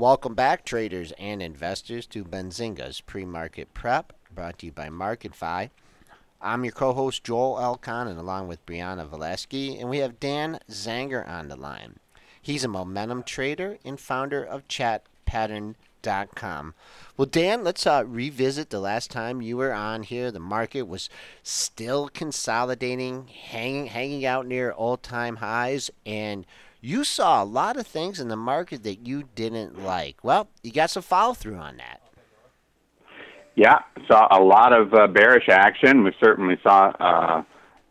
Welcome back, traders and investors, to Benzinga's Pre-Market Prep, brought to you by MarketFi. I'm your co-host, Joel L. Connon, along with Brianna Valesky, and we have Dan Zanger on the line. He's a momentum trader and founder of ChatPattern.com. Well, Dan, let's revisit the last time you were on here. The market was still consolidating, hanging out near all-time highs, and you saw a lot of things in the market that you didn't like. Well, you got some follow-through on that. Yeah, saw a lot of bearish action. We certainly saw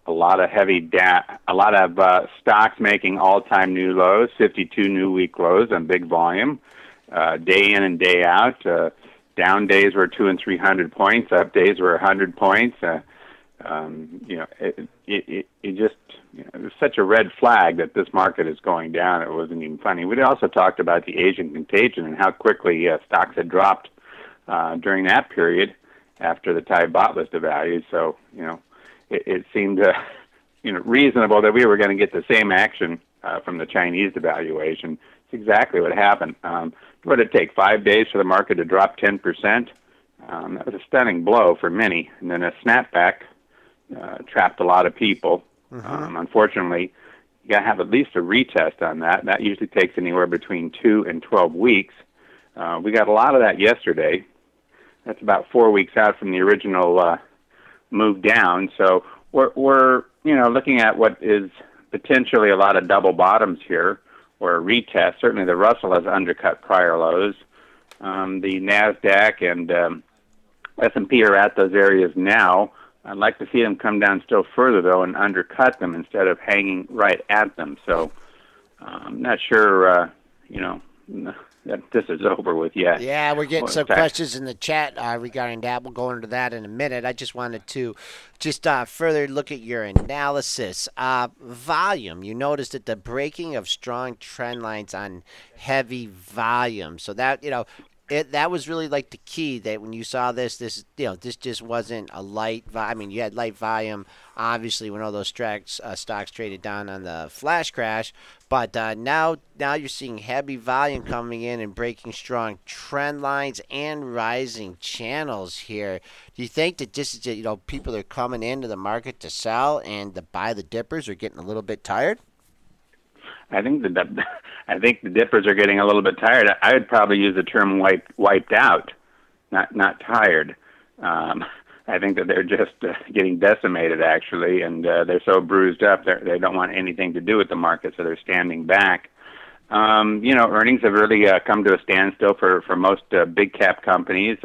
a lot of stocks making all-time new lows, 52 new week lows on big volume, day in and day out. Down days were 200 and 300 points. Up days were 100 points. It was such a red flag that this market is going down. It wasn't even funny. We also talked about the Asian contagion and how quickly stocks had dropped during that period after the Thai baht was devalued. So, it seemed reasonable that we were going to get the same action from the Chinese devaluation. It's exactly what happened. What did it take, 5 days for the market to drop 10%? That was a stunning blow for many. And then a snapback trapped a lot of people. Unfortunately, you got to have at least a retest on that. That usually takes anywhere between 2 and 12 weeks. We got a lot of that yesterday. That's about 4 weeks out from the original move down. So we're looking at what is potentially a lot of double bottoms here, or a retest. Certainly the Russell has undercut prior lows. The NASDAQ and S&P are at those areas now. I'd like to see them come down still further, though, and undercut them instead of hanging right at them. So I'm not sure, that this is over with yet. Yeah, we're getting some questions in the chat regarding that. We'll go into that in a minute. I just wanted to further look at your analysis. Volume, you noticed that the breaking of strong trend lines on heavy volume. So that, that was really like the key, that when you saw this just wasn't a light volume. I mean, you had light volume, obviously, when all those stocks traded down on the flash crash. But now you're seeing heavy volume coming in and breaking strong trend lines and rising channels here. Do you think that this is, people are coming into the market to sell, and to buy the dippers are getting a little bit tired? I think the dippers are getting a little bit tired. I would probably use the term wiped out, not tired. I think that they're just getting decimated, actually, and they're so bruised up they don't want anything to do with the market, so they're standing back. Earnings have really come to a standstill for most big cap companies,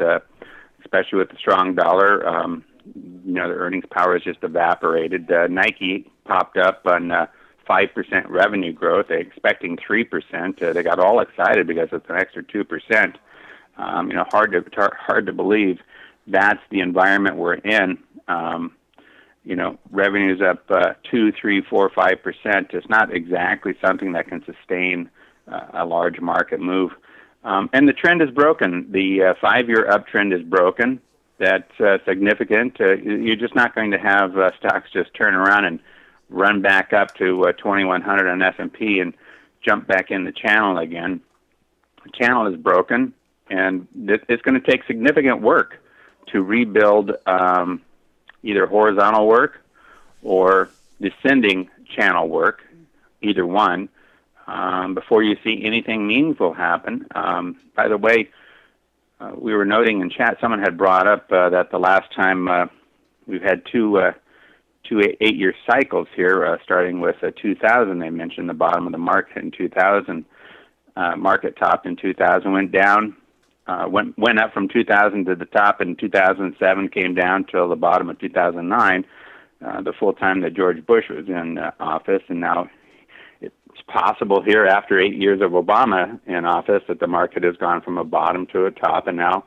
especially with the strong dollar. The earnings power has just evaporated. Nike popped up on 5% revenue growth. They're expecting 3%. They got all excited because it's an extra 2%. Hard to believe that's the environment we're in. Revenue's up 2, 3, 4, 5%. It's not exactly something that can sustain a large market move. And the trend is broken. The 5-year uptrend is broken. That's significant. You're just not going to have stocks just turn around and run back up to 2,100 on S&P and jump back in the channel again. The channel is broken, and it's going to take significant work to rebuild either horizontal work or descending channel work, either one, before you see anything meaningful happen. By the way, we were noting in chat, someone had brought up that the last time we've had two 8-year cycles here, starting with 2000. They mentioned the bottom of the market in 2000. Market topped in 2000, went down, went up from 2000 to the top in 2007, came down till the bottom of 2009, the full time that George Bush was in office. And now it's possible here, after 8 years of Obama in office, that the market has gone from a bottom to a top, and now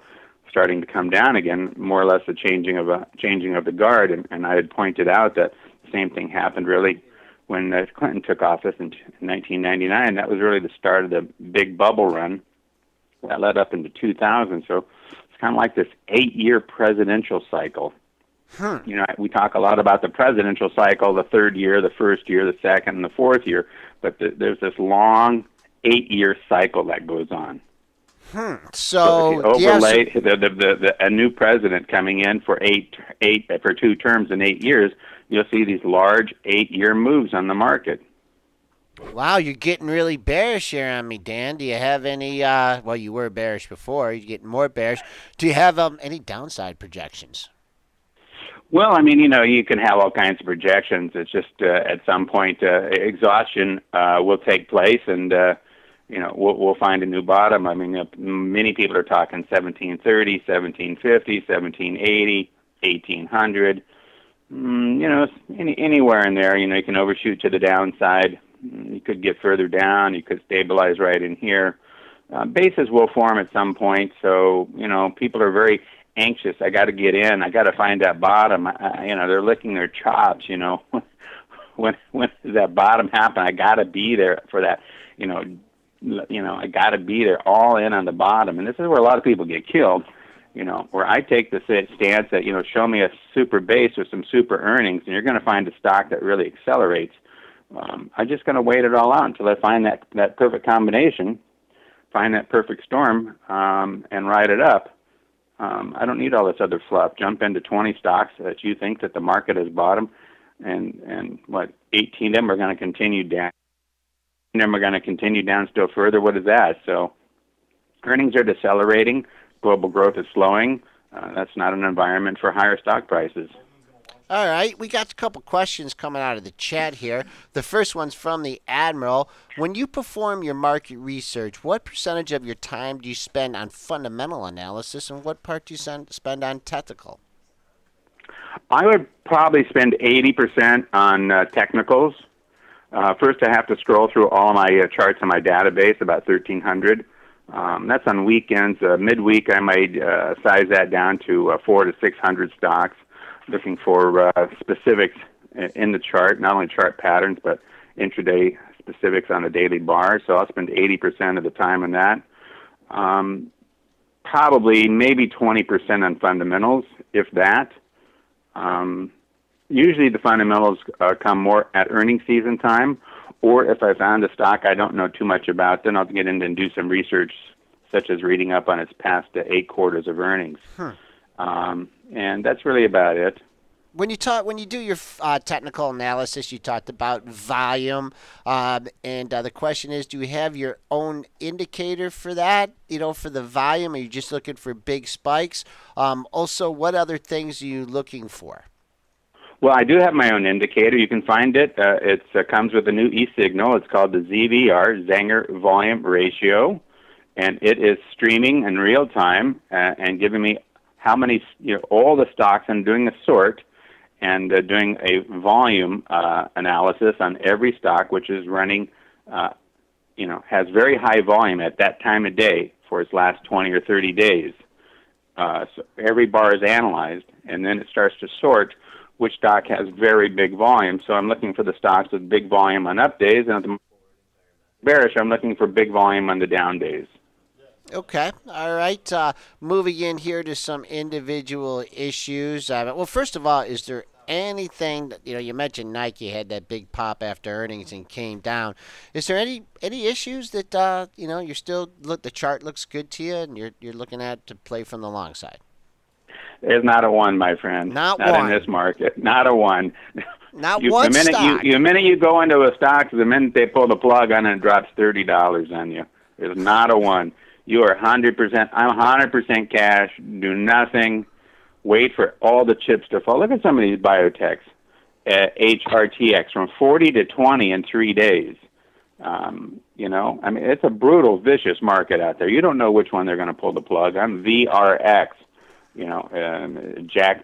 starting to come down again, more or less a changing of the guard. And I had pointed out that the same thing happened really when Clinton took office in 1999. That was really the start of the big bubble run that led up into 2000. So it's kind of like this 8-year presidential cycle. We talk a lot about the presidential cycle, the third year, the first year, the second, and the fourth year, but there's this long 8-year cycle that goes on. So if you So do you have some? overlay a new president coming in for eight for 2 terms in 8 years, you'll see these large 8-year moves on the market. Wow, you're getting really bearish here on me, Dan. Do you have any? Well, you were bearish before. You're getting more bearish. Do you have any downside projections? Well, I mean, you can have all kinds of projections. It's just at some point exhaustion will take place, and we'll find a new bottom. I mean, many people are talking 1730, 1750, 1780, 1800. Anywhere in there. You can overshoot to the downside. You could get further down. You could stabilize right in here. Bases will form at some point, so people are very anxious. I got to get in. I got to find that bottom. They're licking their chops. When does that bottom happen? I got to be there for that. I got to be there, all in on the bottom. And this is where a lot of people get killed. Where I take the stance that show me a super base with some super earnings, and you're going to find a stock that really accelerates. I'm just going to wait it all out until I find that perfect combination, find that perfect storm, and ride it up. I don't need all this other fluff. Jump into 20 stocks that you think that the market has bottomed, and 18 of them are going to continue down. And then we're going to continue down still further. What is that? So earnings are decelerating. Global growth is slowing. That's not an environment for higher stock prices. All right, we got a couple questions coming out of the chat here. The first one's from the Admiral. When you perform your market research, what percentage of your time do you spend on fundamental analysis, and what part do you spend on technical? I would probably spend 80% on technicals. First, I have to scroll through all of my charts in my database, about 1,300. That's on weekends. Midweek, I might size that down to 400 to 600 stocks, looking for specifics in the chart, not only chart patterns, but intraday specifics on a daily bar. So I'll spend 80% of the time on that. Probably maybe 20% on fundamentals, if that. Usually the fundamentals come more at earnings season time, or if I found a stock I don't know too much about, then I'll get in and do some research, such as reading up on its past 8 quarters of earnings. And that's really about it. When you do your technical analysis, you talked about volume, and the question is, do you have your own indicator for that? For the volume, are you just looking for big spikes? Also, what other things are you looking for? Well, I do have my own indicator. You can find it. It comes with a new e-signal. It's called the ZVR, Zanger Volume Ratio, and it is streaming in real time and giving me how many, all the stocks. I'm doing a sort and doing a volume analysis on every stock, which is running, has very high volume at that time of day for its last 20 or 30 days. So every bar is analyzed, and then it starts to sort which stock has very big volume. So I'm looking for the stocks with big volume on up days, and at the bearish, I'm looking for big volume on the down days. Okay. All right. Moving in here to some individual issues. Well, first of all, is there anything that, you mentioned Nike had that big pop after earnings and came down. Is there any issues that, you're still, the chart looks good to you and you're looking at to play from the long side? There's not a one, my friend. Not in this market. Not a one. Not one stock. The minute you go into a stock, the minute they pull the plug on it, it drops $30 on you. There's not a one. You are 100%. I'm 100% cash. Do nothing. Wait for all the chips to fall. Look at some of these biotechs. HRTX from 40 to 20 in 3 days. It's a brutal, vicious market out there. You don't know which one they're going to pull the plug on. VRX.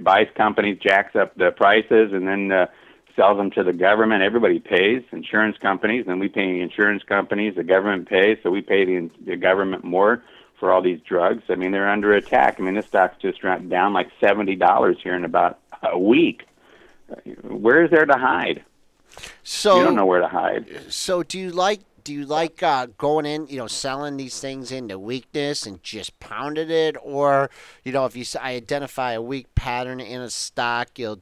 Buys companies, jacks up the prices, and then sells them to the government. Everybody pays, insurance companies, and we pay the insurance companies. The government pays, so we pay the government more for all these drugs. I mean, they're under attack. I mean, this stock's just down like $70 here in about a week. Where is there to hide? So you don't know where to hide. So do you like going in, selling these things into weakness and just pounding it, or if you identify a weak pattern in a stock, you'll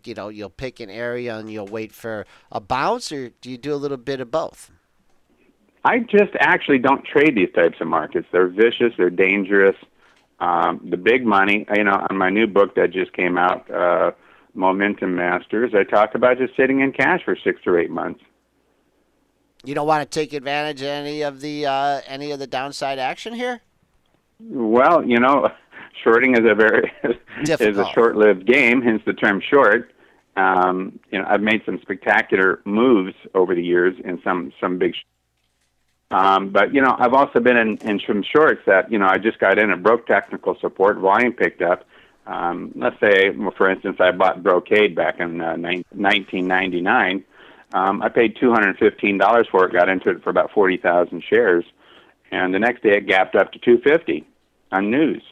pick an area and you'll wait for a bounce, or do you do a little bit of both? I just actually don't trade these types of markets. They're vicious. They're dangerous. The big money, on my new book that just came out, Momentum Masters, I talk about just sitting in cash for 6 or 8 months. You don't want to take advantage of any of the downside action here? Well, shorting is a very is a Difficult. short-lived game, hence the term short. I've made some spectacular moves over the years in some big. But I've also been in some shorts that I just got in and broke technical support, volume picked up. Let's say, for instance, I bought Brocade back in 1999. I paid $215 for it, got into it for about 40,000 shares, and the next day it gapped up to 250 on news.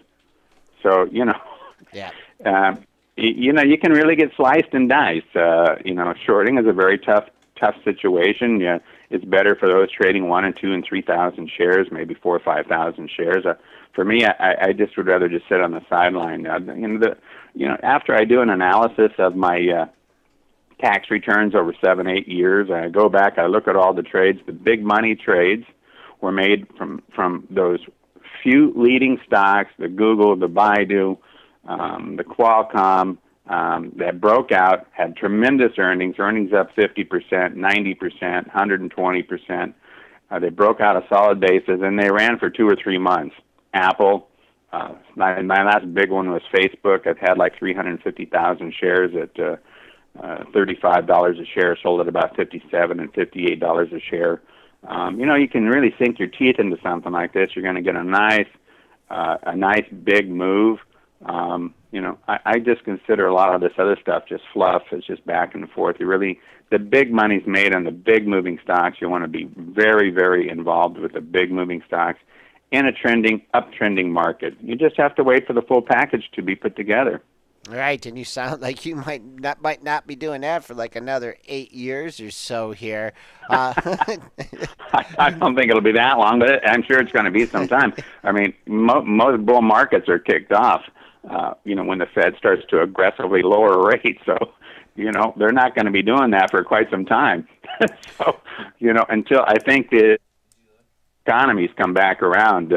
So Yeah. you can really get sliced and diced. Shorting is a very tough situation. Yeah, it's better for those trading 1 and 2 and 3,000 shares, maybe 4 or 5,000 shares. For me, I just would rather just sit on the sideline. After I do an analysis of my tax returns over 7-8 years, I go back, I look at all the trades. The big money trades were made from those few leading stocks: the Google, the Baidu, the Qualcomm, that broke out, had tremendous earnings up 50%, 90%, 120%. They broke out of solid bases, and they ran for 2 or 3 months. Apple, my last big one was Facebook. I've had like 350,000 shares at $35 a share, sold at about $57 and $58 a share. You can really sink your teeth into something like this. You're going to get a nice big move. I just consider a lot of this other stuff just fluff. It's just back and forth. The big money's made on the big moving stocks. You want to be very, very involved with the big moving stocks in a uptrending market. You just have to wait for the full package to be put together. Right, and you sound like you might not be doing that for like another 8 years or so here. I don't think it'll be that long, but I'm sure it's going to be some time. I mean, most bull markets are kicked off, when the Fed starts to aggressively lower rates. So, they're not going to be doing that for quite some time. So, until I think the economies come back around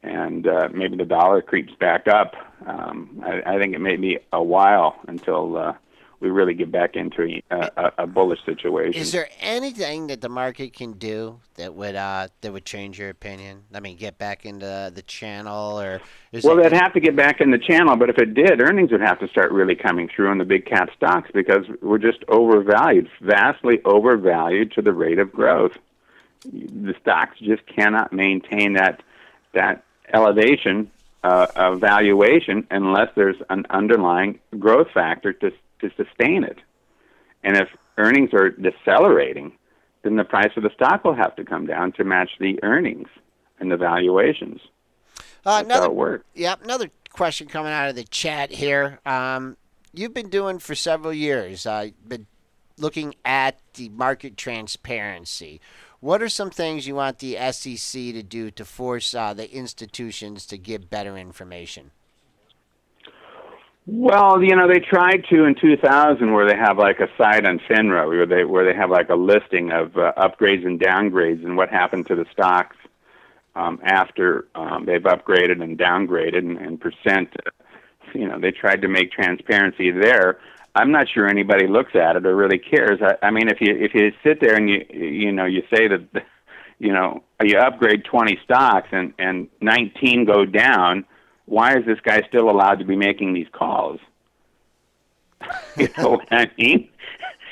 and maybe the dollar creeps back up. I think it may be a while until we really get back into a bullish situation. Is there anything that the market can do that would change your opinion? I mean, get back into the channel, or they'd have to get back in the channel. But if it did, earnings would have to start really coming through on the big cap stocks because we're just overvalued, vastly overvalued to the rate of growth. The stocks just cannot maintain that elevation of valuation unless there's an underlying growth factor to sustain it. And if earnings are decelerating, then the price of the stock will have to come down to match the earnings and the valuations. That's how it works. Yep, another question coming out of the chat here. You've been doing for several years, been looking at the market transparency. What are some things you want the SEC to do to force the institutions to give better information? Well, they tried to in 2000, where they have like a site on FINRA, where they have like a listing of upgrades and downgrades and what happened to the stocks after they've upgraded and downgraded and percent. They tried to make transparency there. I'm not sure anybody looks at it or really cares. I mean, if you sit there and you say that you upgrade 20 stocks and 19 go down, why is this guy still allowed to be making these calls? You know what I mean?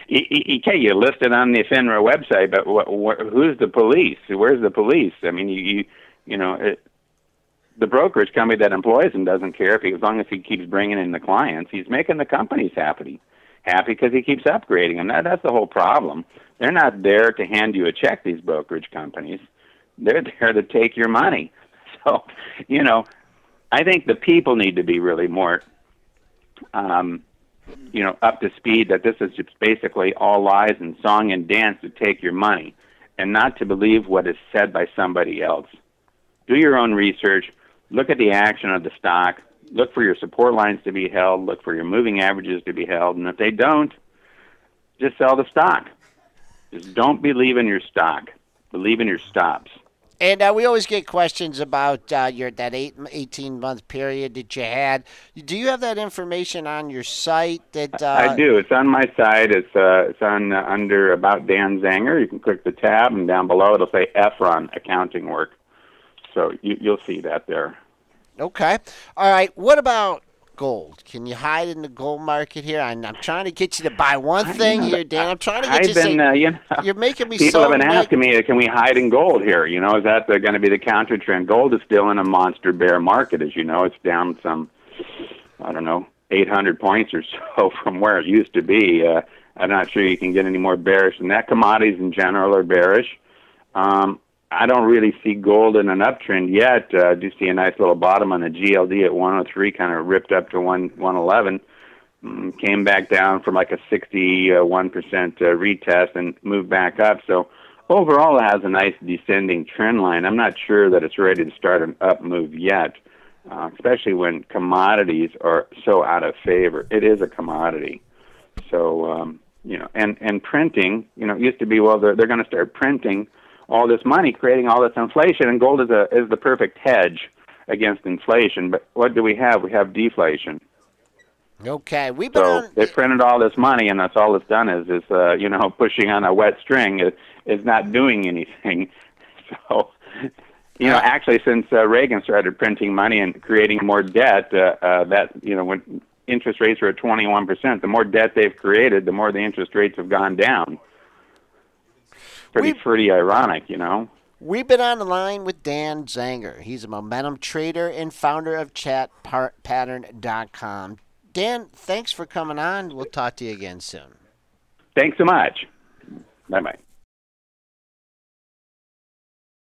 You list it on the FINRA website, but who's the police? Where's the police? I mean, the brokerage company that employs him doesn't care as long as he keeps bringing in the clients. He's making the companies happy because he keeps upgrading them. That's the whole problem. They're not there to hand you a check, these brokerage companies. They're there to take your money. So, I think the people need to be really more, up to speed that this is just basically all lies and song and dance to take your money and not to believe what is said by somebody else. Do your own research. Look at the action of the stock. Look for your support lines to be held. Look for your moving averages to be held. And if they don't, just sell the stock. Just don't believe in your stock. Believe in your stops. And we always get questions about your that 18-month period that you had. Do you have that information on your site? That I do. It's on my site. It's on under about Dan Zanger. You can click the tab, and down below it'll say Efron accounting work. So you'll see that there. Okay. All right. What about gold? Can you hide in the gold market here? I'm trying to get you to buy one thing here, Dan. I'm trying to get you to say, you're making me people so have been asking me, can we hide in gold here? You know, is that going to be the counter trend? Gold is still in a monster bear market, as you know. It's down some, I don't know, 800 points or so from where it used to be. I'm not sure you can get any more bearish than that. Commodities in general are bearish. I don't really see gold in an uptrend yet. I do see a nice little bottom on the GLD at 103, kind of ripped up to 111, came back down from like a 61% retest and moved back up. So overall, it has a nice descending trend line. I'm not sure that it's ready to start an up move yet, especially when commodities are so out of favor. It is a commodity. So, you know, and printing, you know, it used to be, well, they're going to start printing all this money, creating all this inflation, and gold is the perfect hedge against inflation. But what do we have? We have deflation. Okay, we've been So they printed all this money, and that's all it's done is you know, pushing on a wet string. Is not doing anything. So, you know, actually, since Reagan started printing money and creating more debt, that, you know, when interest rates are at 21%, the more debt they've created, the more the interest rates have gone down. Pretty ironic, you know. We've been on the line with Dan Zanger. He's a momentum trader and founder of chatpattern.com. Dan, thanks for coming on. We'll talk to you again soon. Thanks so much. Bye-bye.